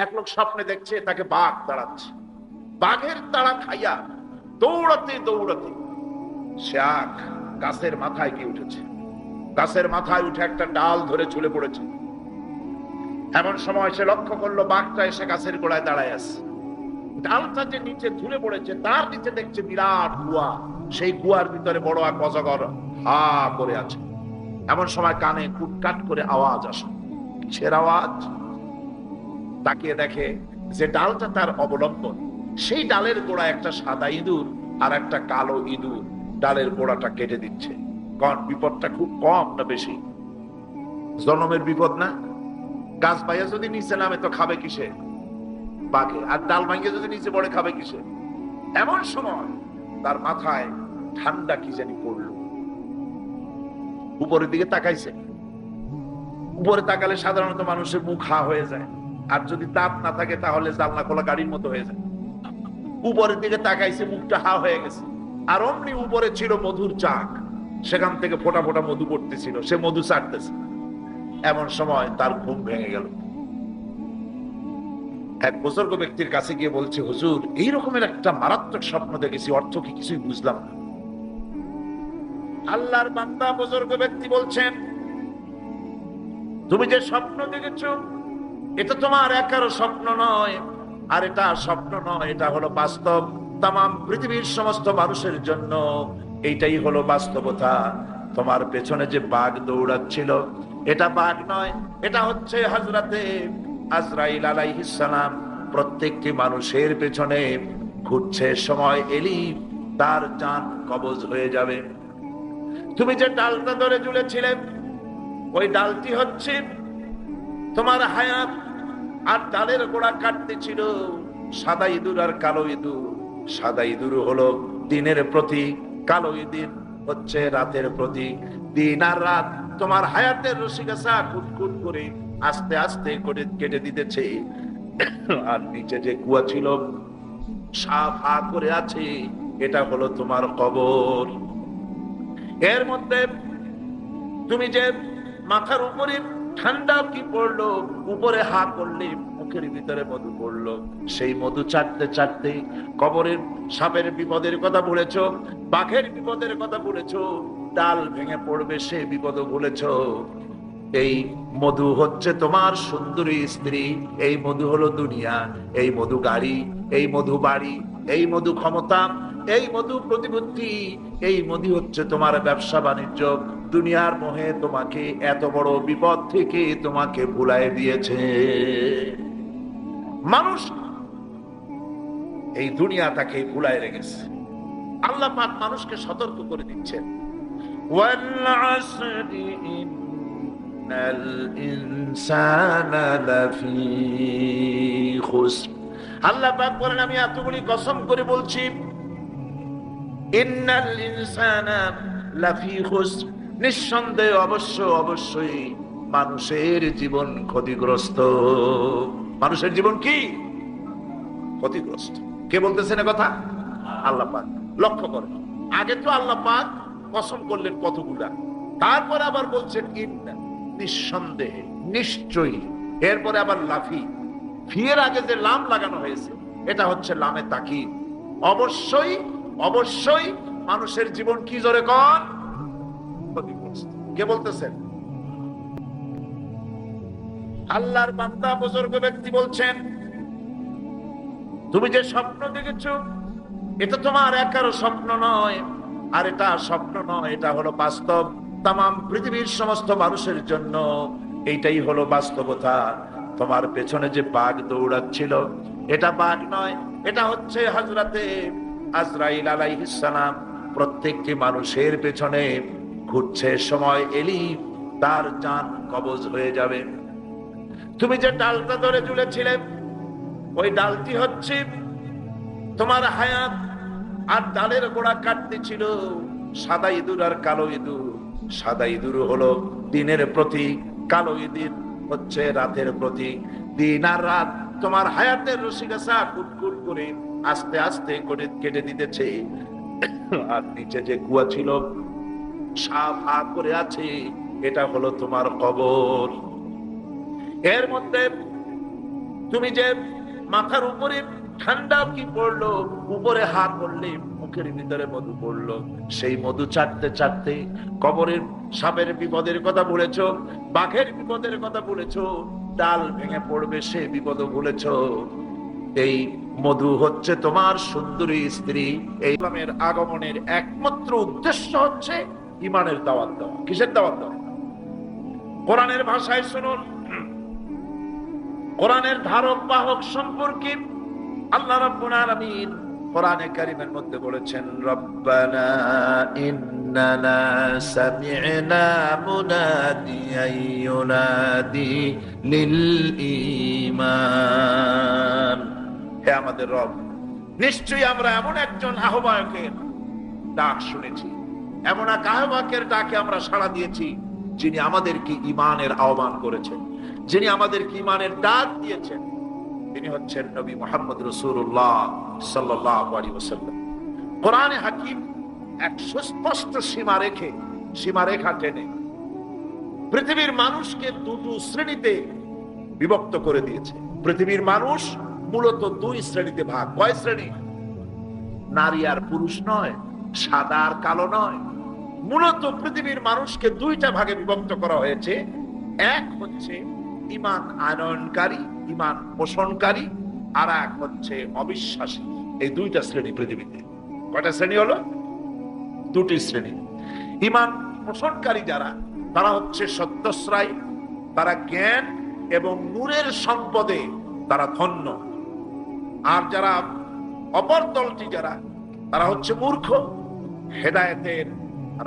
এক লোক স্বপ্নে দেখছে তাকে বাঘ দাঁড়াচ্ছে, বাঘের তাড়া খাইয়া দৌড়াতে দৌড়াতে সে গাছের মাথায় গিয়ে উঠেছে। গাছের মাথায় উঠে একটা ডাল ধরে ঝুলে পড়েছে। এমন সময় সে লক্ষ্য করলো বাঘটা এসে গাছের গোড়ায় দাঁড়ায় আছে। ডালটা যে নিচে ঝুলে পড়েছে তার নিচে দেখছে বিরাট কুয়া। সেই কুয়ার ভিতরে বড় এক অজগর হা করে আছে। এমন সময় কানে কুটকাট করে আওয়াজ আসে। কিসের আওয়াজ? তাকিয়ে দেখে যে ডালটা তার অবলম্বন, সেই ডালের গোড়া একটা সাদা ইঁদুর আর একটা কালো ইঁদুর ডালের গোড়াটা কেটে দিচ্ছে। কারণ বিপদটা খুব কম না বেশি? জনমের বিপদ না? গাছ বাইয়া যদি নিচে নামে তো খাবে কিসে? বাঘে। আর ডাল ভাঙিয়ে যদি নিচে পড়ে খাবে কিসে? এমন সময় তার মাথায় ঠান্ডা কি জানি পড়লো। উপরের দিকে তাকাইছে। উপরে তাকালে সাধারণত মানুষের মুখ হা হয়ে যায়, আর যদি দাঁত না থাকে তাহলে জানলা খোলা গাড়ির মতো হয়ে যায়। উপরের দিকে তাকাইছে, মুখটা হা হয়ে গেছে। আর অমনি উপরে ছিল মধুর চাক, সেখান থেকে ফোটা ফোটা মধু পড়তেছিল, সে মধু চাটতেছে। এমন সময় তার ঘুম ভেঙে গেল। এক বুজুর্গ ব্যক্তির কাছে গিয়ে বলছে, হুজুর, এই রকমের একটা মারাত্মক স্বপ্ন দেখেছি, অর্থ কি কিছুই বুঝলাম না। আল্লাহর বান্দা বুজুর্গ ব্যক্তি বলছেন, তুমি যে স্বপ্ন দেখেছো এটা তোমার একারও স্বপ্ন নয়, আর এটা স্বপ্ন নয়, এটা হলো বাস্তব। তামাম পৃথিবীর সমস্ত মানুষের জন্য এইটাই হলো বাস্তবতা। তোমার পেছনে যে বাঘ দৌড়াচ্ছিল এটা বাঘ নয়, এটা হচ্ছে হযরতে আজরাইল আলাইহিস সালাম। প্রত্যেকটি মানুষের পেছনে ঘুরছে, সময় এলি তার জান কবজ হয়ে যাবে। তুমি যে ডালটা ধরে ঝুলেছিলে ওই ডালটি হচ্ছে তোমার হায়াত। আর ডালের গোড়া কাটতেছিল সাদা ইঁদুর আর কালো ইঁদুর। সাদা ইঁদুর হলো দিনের প্রতীক, কালো ইঁদুর হচ্ছে রাতের প্রতীক। দিন আর রাত তোমার হায়াতের রশিগাছা কুটকুট করে আস্তে আস্তে করে কেটে দিতেছে। আর নিচে যে কুয়া ছিল সাফ হা করে আছে, এটা হলো তোমার কবর। এর মধ্যে তুমি যে মাথার উপরে ঠান্ডা কি পড়লো, উপরে হা করলে মুখের ভিতরে মধু পড়লো, সেই মধু চাটতে চাটতে কবরের সাপের বিপদের কথা বলেছো, বাঘের বিপদের কথা বলেছো, ডাল ভেঙে পড়বে সে বিপদ বলেছো। এই মধু হচ্ছে তোমার সুন্দরী স্ত্রী, এই মধু হলো দুনিয়া, এই মধু গাড়ি, এই মধু বাড়ি, এই মধু ক্ষমতা, এই মধু প্রতিপত্তি, এই মধু হচ্ছে তোমার ব্যবসা বাণিজ্য। দুনিয়ার মোহে তোমাকে এত বড় বিপদ থেকে তোমাকে ভুলাই দিয়েছে মানুষ। এই দুনিয়া তাকে ভুলাই রেখেছে। আল্লাহ পাক মানুষকে সতর্ক করে দিচ্ছেন, ওয়াল আসরি ইন্নাল ইনসানা লাফি খুসর। আল্লাহ পাক বলেন, আমি এতগুলি কসম করে বলছি, ইন্নাল ইনসানা লাফি খুসর, নিঃসন্দেহে অবশ্যই মানুষের জীবন ক্ষতিগ্রস্ত। মানুষের জীবন কি ক্ষতিগ্রস্ত? কে বলতেছেন কথা? আল্লাহ পাক। লক্ষ্য করেন, আগে তো আল্লাহ পাক কসম করলেন কতগুলা, তারপরে আবার বলছেন ইন্না, নিঃসন্দেহে, নিশ্চয়ই। এরপরে আবার লাফি, ফিয়ের আগে যে লাম লাগানো হয়েছে এটা হচ্ছে লামে তাকিদ। অবশ্যই মানুষের জীবন কি জোরে কন ক্ষতিগ্রস্ত। কে বলতেছেন? আল্লাহর বান্দা বুজুর্গ ব্যক্তি বলছেন, তুমি যে স্বপ্ন দেখেছো এটা তোমার একারও স্বপ্ন নয়, আর এটা স্বপ্ন নয়, এটা হলো বাস্তব। তামাম পৃথিবীর সমস্ত মানুষের জন্য এইটাই হলো বাস্তবতা। তোমার পেছনে যে বাঘ দৌড়াচ্ছিল এটা বাঘ নয়, এটা হচ্ছে হযরতে আজরাইল আলাইহিস সালাম। প্রত্যেকটি মানুষের পেছনে ঘুরছে, সময় এলি তার জান কবজ হয়ে যাবে। তুমি যে ডালটা ধরে ঝুলেছিলে ওই ডালটি হচ্ছে তোমার হায়াত। আর ডালের গোড়া কাটতেছিল সাদা ইঁদুর আর কালো ইঁদুর। সাদা ইঁদুর হলো দিনের প্রতীক, কালো ইঁদুর হচ্ছে রাতের প্রতীক। দিন আর রাত তোমার হায়াতের রশিগাছা কুটকুট করে আস্তে আস্তে করে কেটে দিতেছে। আর নিচে যে কুয়া ছিল সাফ হা করে আছে, এটা হলো তোমার কবর। এর মধ্যে তুমি যে মাথার উপরে ঠান্ডা কি পড়লো, উপরে হাত পড়লে মুখের ভিতরে মধু পড়লো, সেই মধু চাটতে চাটতে কবরের সাপের বিপদের কথা বলেছো, বাঘের বিপদের কথা বলেছো, ডাল ভেঙে পড়বে সে বিপদ বলেছো। এই মধু হচ্ছে তোমার সুন্দরী স্ত্রী। এই ইসলামের আগমনের একমাত্র উদ্দেশ্য হচ্ছে ইমানের দাওয়াত দেওয়া। কিসের দাওয়াত দেওয়া? কোরআনের ভাষায় শুনুন, কোরআনের ধারক বাহক সম্পর্কে আল্লাহ রাব্বুল আলামিন কোরআনে কারীমের মধ্যে বলেছেন, রব্বানা ইন্নানা সামি'না মুনাদিয়ান ইউনাদি লিল ঈমান। হে আমাদের রব, নিশ্চয়ই আমরা এমন একজন আহ্বায়কের ডাক শুনেছি, এমন এক আহ্বায়কের ডাকে আমরা সাড়া দিয়েছি যিনি আমাদেরকে ঈমানের আহ্বান করেছেন, যিনি আমাদেরকে ঈমানের ডাক দিয়েছেন, তিনি হচ্ছেন নবী মুহাম্মদ রাসূলুল্লাহ সাল্লাল্লাহু আলাইহি ওয়াসাল্লাম। কোরআনে হাকিম এক সুস্পষ্ট সীমারেখা টেনে পৃথিবীর মানুষকে দুটো শ্রেণীতে বিভক্ত করে দিয়েছে। পৃথিবীর মানুষ মূলত দুই শ্রেণীতে ভাগ। কয় শ্রেণী? নারী আর পুরুষ নয়, সাদা আর কালো নয়। মূলত পৃথিবীর মানুষকে দুইটা ভাগে বিভক্ত করা হয়েছে। এক হচ্ছে ঈমান আনয়নকারী, ঈমান পোষণকারী, আর এক হচ্ছে অবিশ্বাসী। এই দুইটা শ্রেণী পৃথিবীতে। কয়টা শ্রেণী হলো? দুটি শ্রেণী। ঈমান পোষণকারী যারা, তারা হচ্ছে সত্যশ্রায়ী, তারা জ্ঞান এবং নূরের সম্পদে তারা ধন্য। আর যারা অপর দলটি যারা, তারা হচ্ছে মূর্খ, হেদায়েতের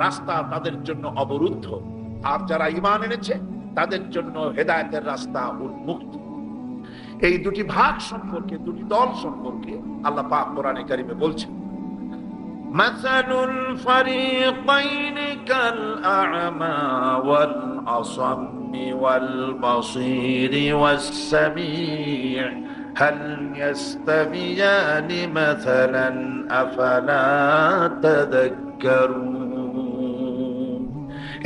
রাস্তা তাদের জন্য অবরুদ্ধ। আর যারা ঈমান এনেছে তাদের জন্য হেদায়েতের রাস্তা উন্মুক্ত। এই দুটি ভাগ সম্পর্কে, দুটি দল সম্পর্কে আল্লাহ পাক কোরআনে কারিমে বলছেন, মাসালুল ফারিকাইনি কাল আ'মা ওয়াল আসাম্মি ওয়াল বাসীরি ওয়াস সামি' হাল ইয়াস্তাবিয়ানি মাসালান আফালা তাযাক্কারুন।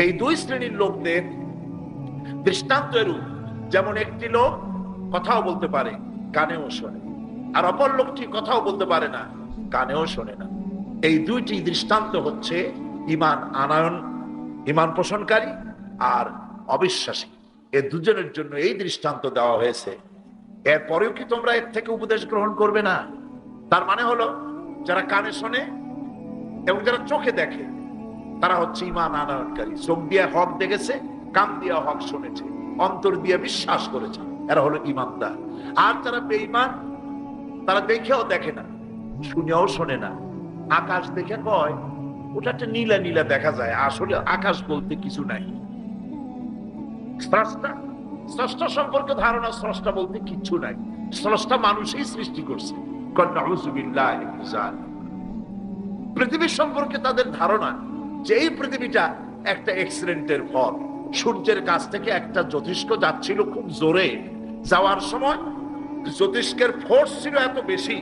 এই দুই শ্রেণীর লোকদের দৃষ্টান্ত এরূপ, যেমন একটি লোক কথাও বলতে পারে, কানেও শোনে, আর অপর লোকটি কথাও বলতে পারে না, কানেও শোনে না। এই দুইটি দৃষ্টান্ত হচ্ছে ঈমান আনয়ন, ঈমান পোষণকারী আর অবিশ্বাসী। এই দুজনের জন্য এই দৃষ্টান্ত দেওয়া হয়েছে। এরপরেও কি তোমরা এর থেকে উপদেশ গ্রহণ করবে না? তার মানে হলো, যারা কানে শোনে এবং যারা চোখে দেখে, তারা হচ্ছে ঈমান আনয়নকারী। চোখ দিয়ে হক দেখেছে, কান দিয়ে হক শুনেছে, অন্তর দিয়ে বিশ্বাস করেছে, এরা হলো ঈমানদার। আর যারা বেঈমান, তারা দেখেও দেখে না, শুনেও শোনে না, আকাশ দেখে কয় ওটা একটা নীলা নীলা দেখা যায়, আসলে আকাশ বলতে কিছু নাই। স্রষ্টা সম্পর্কে ধারণা, স্রষ্টা বলতে কিছু নাই, স্রষ্টা মানুষই সৃষ্টি করছে। পৃথিবীর সম্পর্কে তাদের ধারণা যে এই পৃথিবীটা একটা অ্যাক্সিডেন্টের ফল। সূর্যের কাছ থেকে একটা জ্যোতিষ্ক যাচ্ছিল খুব জোরে, যাওয়ার সময় জ্যোতিষ্কের ফোর্স ছিল এত বেশি,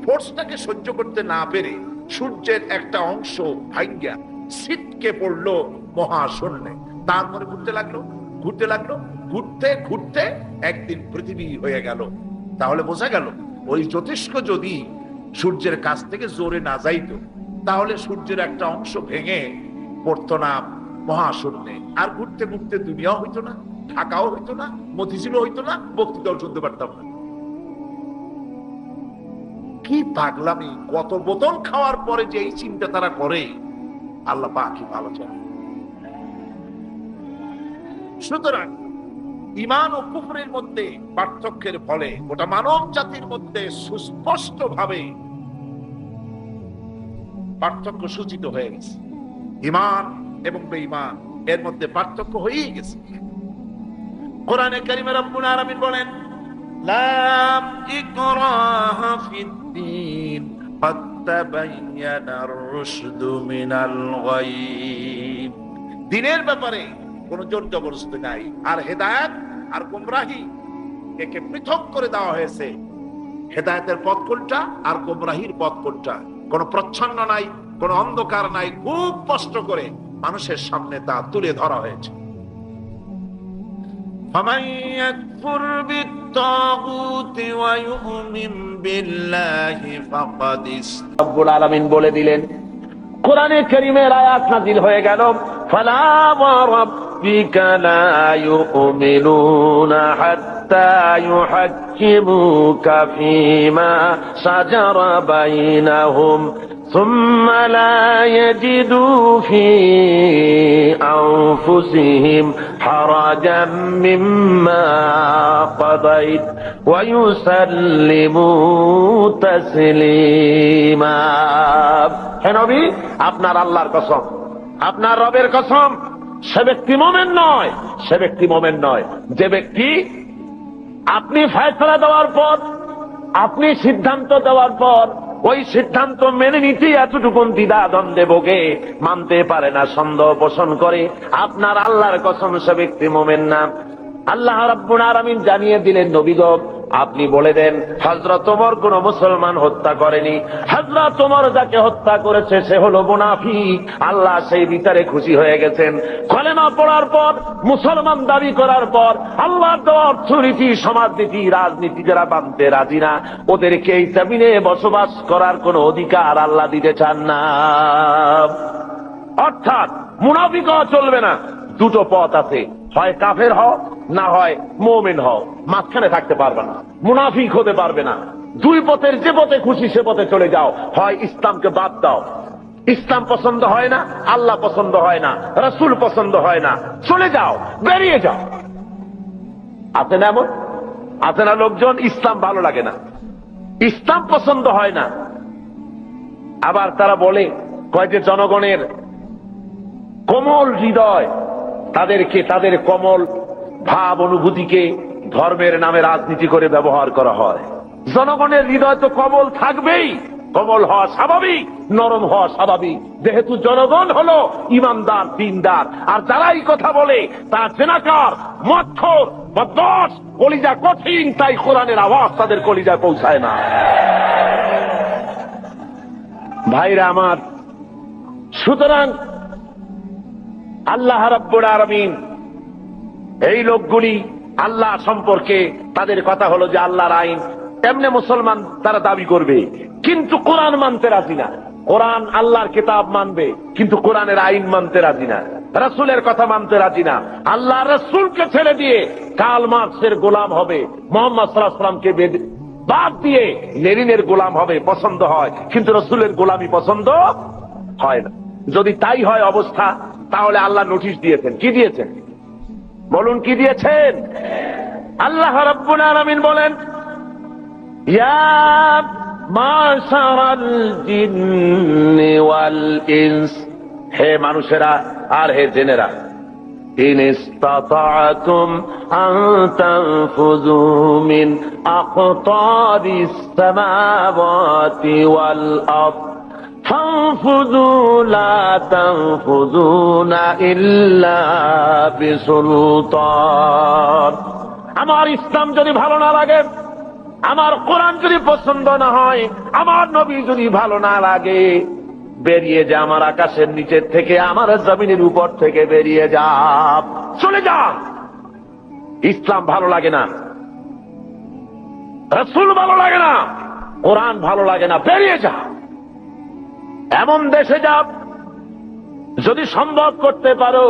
ফোর্সটাকে সহ্য করতে না পেরে সূর্যের একটা অংশ ভাঙ্গা ছিটকে পড়লো মহাশূন্যে। তারপরে ঘুরতে লাগলো, ঘুরতে ঘুরতে একদিন পৃথিবী হয়ে গেল। তাহলে বোঝা গেল, ওই জ্যোতিষ্ক যদি সূর্যের কাছ থেকে জোরে না যাইতো, তাহলে সূর্যের একটা অংশ ভেঙে পড়তো না মহাশূন্যে, আর ঘুরতে ঘুরতে দুনিয়াও হইতো না, ঢাকাও হইতো না, মতিঝিল হইতো না, বক্তৃতাও শুনতে পারতাম না। কি পাগলামি! কত বোতল খাওয়ার পরে যে এই চিন্তা তারা করে, আল্লাহ পাক কি ভালো জানে। সুতরাং ঈমান ও কুফরের মধ্যে পার্থক্যের ফলে গোটা মানব জাতির মধ্যে সুস্পষ্ট ভাবে পার্থক্য সূচিত হয়ে গেছে। ঈমান এবং বেঈমান এর মধ্যে পার্থক্য হয়েই গেছে। কোরআনে কারিমে রব্বুল আলামিন বলেন, লা ইকরাহা ফিদ্দীন ক্বাদ তাবায়্যানার রুশদু মিনাল গাই। দ্বীনের ব্যাপারে কোনো জোর জবরদস্তি নাই, আর হেদায়েত আর গোমরাহি একে পৃথক করে দেওয়া হয়েছে। হেদায়েতের পথ কোনটা আর গোমরাহির পথ কোনটা, কোনো প্রচ্ছন্ন নাই, কোনো অন্ধকার নাই, খুব স্পষ্ট করে মানুষের সামনে তা তুলে ধরা হয়েছে। ফামান ইয়াকফুর بالطاغوت ويؤمن بالله فقد রব্বুল আলামিন বলে দিলেন, কোরআনে কারীমের আয়াত নাযিল হয়ে গেল, ফালা ওয়া রাব্বিকা লা ইউমিনুনা হাত্তা ইউহাক্কিমুকা ফীমা শাজারা বাইনাহুম ثم لا يجدوا في أنفسهم حرجا مما قضيت ويسلموا تسليما। হে নবী, আপনার আল্লাহর কসম, আপনার রবের কসম, সে ব্যক্তি মুমিন নয়, সে ব্যক্তি মুমিন নয় যে ব্যক্তি আপনি ফয়সালা দেওয়ার পর, আপনি সিদ্ধান্ত দেওয়ার পর ওই সিদ্ধান্ত মেনে নিতে এতটুকু দ্বিধা দ্বন্দ্বে ভোগে, মানতে পারে না, সন্দেহ পোষণ করে, আপনার আল্লাহর কসম সে ব্যক্তি মুমিন না। আল্লাহ রাব্বুল আলামিন জানিয়ে দিলেন, নবী গো আপনি বলে দেন, হযরত ওমর কোন মুসলমান হত্যা করেনি, হযরত ওমর যাকে হত্যা করেছে সে হলো মুনাফিক। আল্লাহ সেই বিচারে খুশি হয়ে গেছেন। কলেমা পড়ার পর, মুসলমান দাবি করার পর আল্লাহর দেওয়া অর্থনীতি, সমাজনীতি, রাজনীতি যারা মানতে রাজি না, ওদেরকে এই জমিনে বসবাস করার কোন অধিকার আল্লাহ দিতে চান না। অর্থাৎ মুনাফিক হওয়া চলবে না। দুটো পথ আছে, হয় কাফের হও, না হয় মুমিন হও, মাঝখানে থাকতে পারবে না, মুনাফিক হতে পারবে না। দুই পথের যে পথে খুশি সে পথে চলে যাও। হয় ইসলামকে বাদ দাও, ইসলাম পছন্দ হয় না, আল্লাহ পছন্দ হয় না, রাসূল পছন্দ হয় না, চলে যাও, বেরিয়ে যাও। আছে না এমন? আছে না লোকজন ইসলাম ভালো লাগে না, ইসলাম পছন্দ হয় না, আবার তারা বলে কয় যে জনগণের কোমল হৃদয়, তাদেরকে, তাদের কোমল ভাব অনুভূতিকে ধর্মের নামে রাজনীতি করে ব্যবহার করা হয়। জনগণের হৃদয় তো কোমল থাকবেই, কোমল হওয়া স্বাভাবিক, নরম হওয়া স্বাভাবিক, যেহেতু জনগণ হলো ইমানদার, দিনদার। আর যারা এই কথা বলে তারা জেনাকার, মৎখর, বদমাশ, কলিজা কঠিন, তাই কোরআনের আওয়াজ তাদের কলিজায় পৌঁছায় না। ভাইরা আমার, সুতরাং আল্লাহ রাব্বুল আলামিন এই লোকগুলি আল্লাহ সম্পর্কে তাদের কথা হলো যে আল্লাহর আইন, এমনি মুসলমান তারা দাবি করবে, কিন্তু কোরআন মানতে রাজি না। কোরআন আল্লাহর কিতাব মানবে, কিন্তু কোরআনের আইন মানতে রাজি না, রাসূলের কথা মানতে রাজি না। আল্লাহ রাসূলকে ছেড়ে দিয়ে কার্ল মার্কসের গোলাম হবে, মুহাম্মদ সাল্লাল্লাহু আলাইহি ওয়াসাল্লামকে বাদ দিয়ে লেনিনের গোলাম হবে, পছন্দ হয়, কিন্তু রাসূলের গোলামি পছন্দ হয় না। যদি তাই হয় অবস্থা, তাহলে আল্লাহ নোটিশ দিয়েছেন। কি দিয়েছেন বলুন? কি দিয়েছেন? আল্লাহ রাব্বুল আলামিন বলেন, ইয়া মাশারাল জিন্নি ওয়াল ইনস, হে মানুষেরা আর হে জিনেরা, ইন ইসতাতা'তুম আন তানফুযু মিন আকতারিস সামাওয়াতি ওয়াল আরদ فانفذوا لا تنفذون إلا بسلطان। আমার ইসলাম যদি ভালো না লাগে, আমার কোরআন যদি পছন্দ না হয়, আমার নবী যদি ভালো না লাগে, বেরিয়ে যা আমার আকাশের নিচের থেকে, আমার জমিনের উপর থেকে বেরিয়ে যা, চলে যা। ইসলাম ভালো লাগে না, রাসূল ভালো লাগে না, কোরআন ভালো লাগে না, বেরিয়ে যা। এমন দেশে যাও, যদি সম্ভব করতে পারো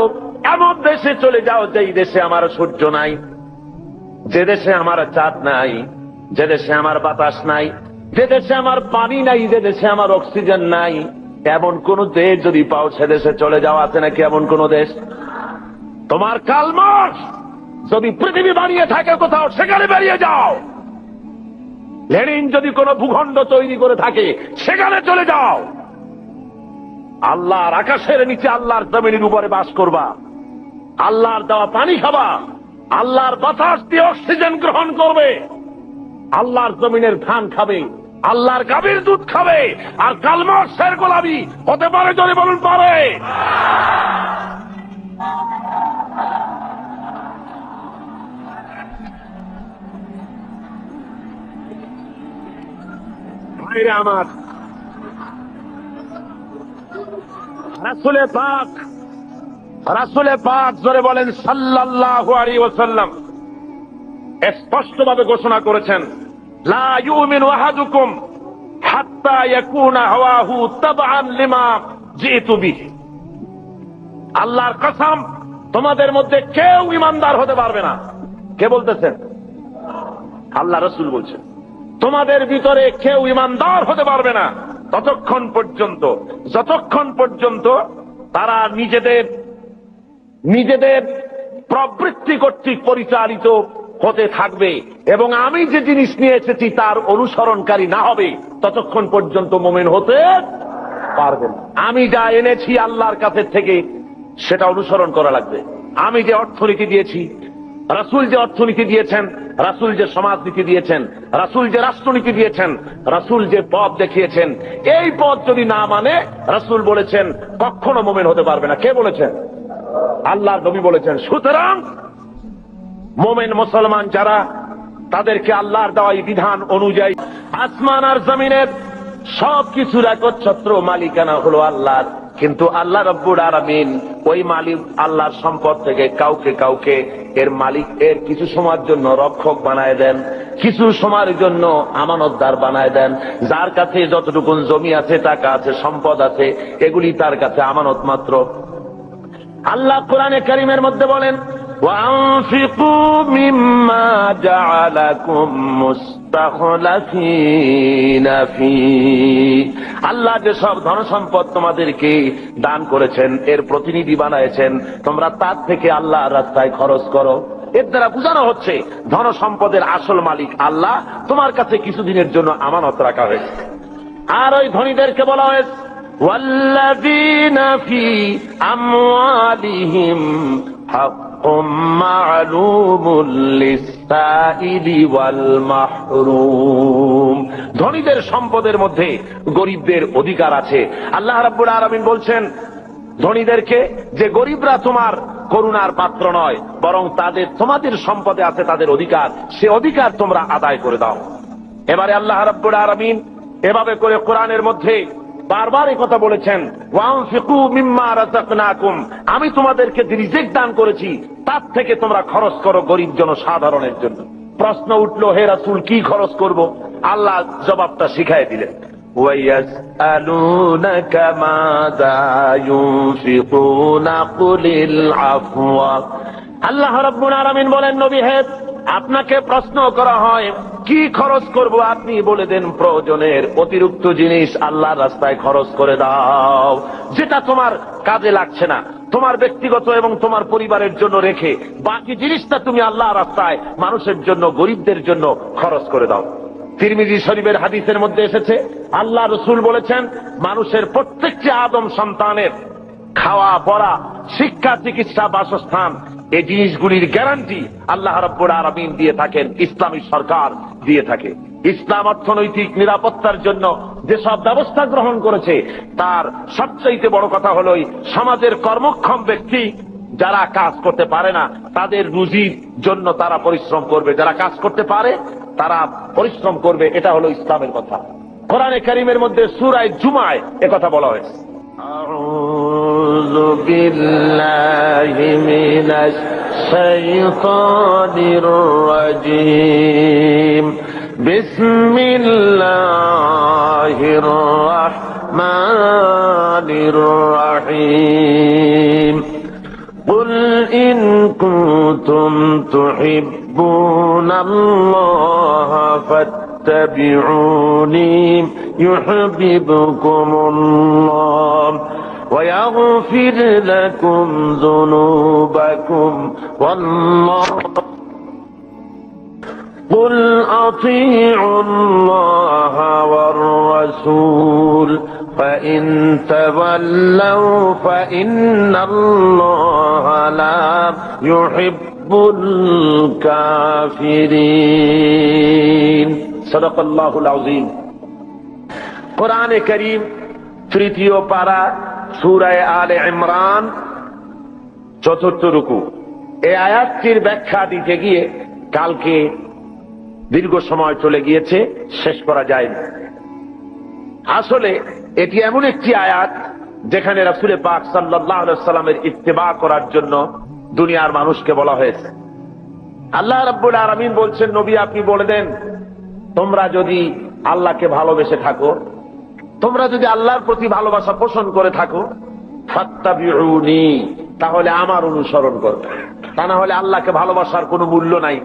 এমন দেশে চলে যাও যেই দেশে আমার সূর্য নাই, যে দেশে আমার চাঁদ নাই, যে দেশে আমার বাতাস নাই, যে দেশে আমার পানি নাই, যে দেশে আমার অক্সিজেন নাই, এমন কোন দেশ যদি পাও সে দেশে চলে যাও। আছে নাকি এমন কোন দেশ? তোমার কার্ল মার্কস যদি পৃথিবী বানিয়ে থাকে কোথাও, সেখানে বেরিয়ে যাও। লেনিন যদি কোন ভূখণ্ড তৈরি করে থাকে, সেখানে চলে যাও। আল্লাহর আকাশের নিচে, আল্লাহর জমিনের উপরে বাস করবা, আল্লাহর দেওয়া পানি খাবা, আল্লাহর বাতাস দিয়ে অক্সিজেন গ্রহণ করবে, আল্লাহর জমিনের ধান খাবে, আল্লাহর গাভীর দুধ খাবে। আর কার্ল মার্কসের গোলামি হতে পারে? যদি বলুন পারে। ভাইরা আমার, রাসূলে পাক জোরে বলেন সাল্লাল্লাহু আলাইহি ওয়াসাল্লাম, স্পষ্টভাবে ঘোষণা করেছেন, লা ইউমিনু আহাদুকুম হাত্তা ইয়াকুনা হাওয়াহু তাবআন লিমা জিতু বিহি। আল্লাহর কসম, তোমাদের মধ্যে কেউ ঈমানদার হতে পারবে না। কে বলতেছেন? আল্লাহ রাসূল বলছেন, তোমাদের ভিতরে কেউ ঈমানদার হতে পারবে না যতক্ষণ পর্যন্ত তারা নিজেদের প্রবৃত্তি কর্তৃক পরিচালিত হতে থাকবে এবং আমি যে জিনিস নিয়ে এসেছি তার অনুসরণকারী না হবে, ততক্ষণ পর্যন্ত মুমিন হতে পারবে না। আমি যা এনেছি আল্লাহর কাছে থেকে সেটা অনুসরণ করা লাগবে। আমি যে অর্থনীতি দিয়েছি, রাসূল যে অর্থনীতি দিয়েছেন, রাসূল যে সমাজনীতি দিয়েছেন, রাসূল যে রাষ্ট্রনীতি দিয়েছেন, রাসূল যে পথ দেখিয়েছেন, এই পথ যদি না মানে, রাসূল বলেছেন, কখনো মুমিন হতে পারবে না। কে বলেছেন? আল্লাহর নবী বলেছেন। সুতরাং মুমিন মুসলমান যারা, তাদেরকে আল্লাহর দেওয়া বিধান অনুযায়ী আসমান আর জমিনের সবকিছুর একচ্ছত্র মালিকানা হলো আল্লাহর, কিন্তু আল্লাহ রাব্বুল আলামিন ওই মালিক আল্লাহর সম্পদ থেকে কাউকে এর মালিক এর কিছু সময়ের জন্য রক্ষক বানায় দেন, কিছু সময়ের জন্য আমানতদার বানায় দেন। যার কাছে যতটুকু জমি আছে, টাকা আছে, সম্পদ আছে, এগুলি তার কাছে আমানত মাত্র। আল্লাহ কোরআনে কারীমের মধ্যে বলেন, وَأَنفِقُوا مِمَّا جَعَلَكُم مُّسْتَخْلَفِينَ فِيهِ। আল্লাহ যে সব ধন সম্পদ তোমাদেরকে দান করেছেন, এর প্রতিনিধি বানায়ছেন, তোমরা তার থেকে আল্লাহর রাস্তায় খরচ করো। এর দ্বারা বোঝানো হচ্ছে ধন সম্পদের আসল মালিক আল্লাহ, তোমার কাছে কিছুদিনের জন্য আমানত রাখা হয়েছে। আর ওই ধনীদেরকে বলা হয়েছে, وَالَّذِينَ فِي أَمْوَالِهِمْ حَقٌّ مَّعْلُومٌ لِّلسَّائِلِ وَالْمَحْرُومِ। ধনীদের সম্পদের মধ্যে গরিবদের অধিকার আছে। আল্লাহ রাব্বুল আলামিন বলছেন ধনীদেরকে যে গরিবরা তোমার করুণার পাত্র নয়, বরং তোমাদের সম্পদে আছে তাদের অধিকার, সে অধিকার তোমরা আদায় করে দাও। এবারে আল্লাহ রাব্বুল আলামিন এভাবে করে কোরআনের মধ্যে বারবার এই কথা বলেছেন, ওয়ানফিকু মিম্মা রাযাকনাকুম, আমি তোমাদেরকে যে রিজিক দান করেছি তার থেকে তোমরা খরচ করো গরিব জনসাধারণের জন্য। প্রশ্ন উঠলো, হে রাসূল কি খরচ করব? আল্লাহ জবাবটা শিখায় দিলেন, ওয়ায়াসআলুনাকা মাযা ইউনফিকুনা কুলিল আফওয়া। আল্লাহ রাব্বুল আলামিন বলেন, নবী হে, আপনাকে প্রশ্ন করা হয় কি খরচ করব, আপনি বলে দেন প্রয়োজনের অতিরিক্ত জিনিস আল্লাহর রাস্তায় খরচ করে দাও, যেটা তোমার কাজে লাগছে না, তোমার ব্যক্তিগত এবং তোমার পরিবারের জন্য রেখে বাকি জিনিসটা তুমি আল্লাহর রাস্তায় মানুষের জন্য, গরিবদের জন্য খরচ করে দাও। তিরমিজি শরীফের হাদিসের মধ্যে এসেছে, আল্লাহ রাসূল বলেছেন, মানুষের প্রত্যেকটি আদম সন্তানের খাওয়া, পড়া, শিক্ষা, চিকিৎসা, বাসস্থান, এই জিনিসগুলির গ্যারান্টি আল্লাহ রাব্বুল আলামিন দিয়ে থাকেন, ইসলামী সরকার দিয়ে থাকে। ইসলাম অর্থনৈতিক নিরাপত্তার জন্য যেসব ব্যবস্থা গ্রহণ করেছে, তার সবচাইতে বড় কথা হলো সমাজের কর্মক্ষম ব্যক্তি যারা কাজ করতে পারে না, তাদের রুজির জন্য তারা পরিশ্রম করবে, যারা কাজ করতে পারে তারা পরিশ্রম করবে। এটা হলো ইসলামের কথা। কোরআনে কারীমের মধ্যে সূরা জুমায় একথা বলা হয়েছে, আউযু বিল্লাহি মিনাশ শাইতানির রাজীম, বিসমিল্লাহির রাহমানির রাহিম, قل إن كنتم تحبون الله فاتبعوني يحببكم الله ويغفر لكم ذنوبكم والله قل أطيعوا الله والرسول فإن تولوا فإن الله لا يحب الكافرين صدق الله العظيم। কোরআনে কারীম তৃতীয় পারা সূরা আলে ইমরান ৪র্থ রুকু। এই আয়াতটির ব্যাখ্যা দিতে গিয়ে কালকে দীর্ঘ সময় চলে গিয়েছে, শেষ করা যায়নি। আসলে এটি এমন একটি আয়াত যেখানে রাসূল পাক সাল্লাল্লাহু আলাইহি ওয়াসাল্লামের ইত্তেবা করার জন্য দুনিয়ার মানুষকে বলা হয়েছে। আল্লাহ রাব্বুল আলামিন বলছেন, নবী আপনি বলে দেন, তোমরা যদি আল্লাহকে ভালোবেসে থাকো, তোমরা যদি আল্লাহর প্রতি ভালোবাসা পোষণ করে থাকো, ফাত্তাবিউনি, তাহলে আমার অনুসরণ করো। তা না হলে আল্লাহকে ভালোবাসার কোনো মূল্য নাই,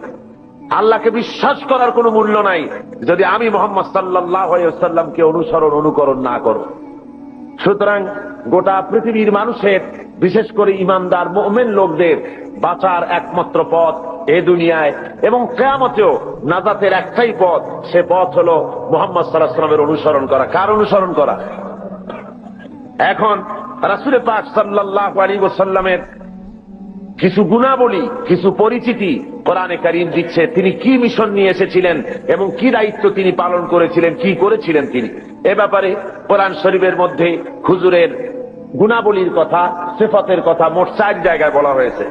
আল্লাহকে বিশ্বাস করার কোনো মূল্য নাই যদি আমি মুহাম্মদ সাল্লাল্লাহু আলাইহি ওয়াসাল্লামকে অনুকরণ না করো। সুতরাং গোটা পৃথিবীর মানুষের, বিশেষ করে ইমানদার মুমিন লোকদের বাঁচার একমাত্র পথ এ দুনিয়ায় এবং কিয়ামতেও নাজাতের একটাই পথ, সে পথ হলো মুহাম্মদ সাল্লাল্লাহু আলাইহি ওয়াসাল্লামের অনুসরণ করা। কার অনুসরণ করা? এখন রাসূল পাক সাল্লাল্লাহু আলাইহি ওয়াসাল্লামের কিছু গুণাবলী, কিছু পরিচিতি কোরআনে কারীম দিচ্ছে। তিনি কি মিশন নিয়ে এসেছিলেন এবং কি দায়িত্ব তিনি পালন করেছিলেন, কি করেছিলেন তিনি, এ ব্যাপারে কোরআন শরীফের মধ্যে হুজুরের গুণাবলীর কথা, সিফাতের কথা মোট 4 জায়গায় বলা হয়েছে।